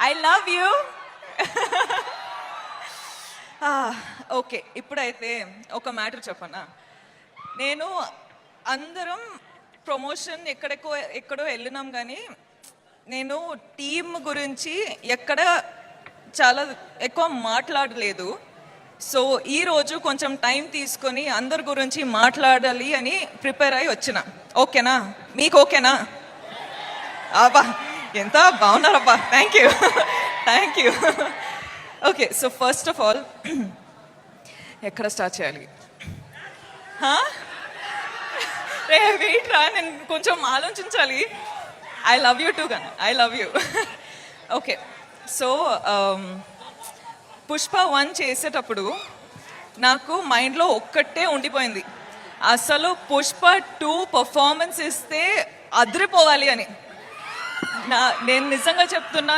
I love you. Okay, ఇప్పుడైతే ఒక matter చెప్పనా. నేను అందరం ప్రమోషన్ ఎక్కడో వెళ్ళినాం, కానీ నేను టీం గురించి ఎక్కడ చాలా ఎక్కువ మాట్లాడలేదు. సో ఈరోజు కొంచెం టైం తీసుకొని అందరి గురించి మాట్లాడాలి అని ప్రిపేర్ అయ్యి వచ్చిన. ఓకేనా? మీకు ఓకేనా? అబ్బా, ఎంత బాగున్నారబ్బా. Thank you, thank you. Okay, so first of all ఎక్కడ స్టార్ట్ చేయాలి? రే వెయిట్ రా, నేను కొంచెం ఆలోచించాలి. ఐ లవ్ యూ టూ కానీ I love you. Okay, so Pushpa 1 చేసేటప్పుడు నాకు మైండ్లో ఒక్కటే ఉండిపోయింది, అసలు పుష్ప 2 పర్ఫార్మెన్స్ ఇస్తే అదిరిపోవాలి అని. నేను నిజంగా చెప్తున్నా,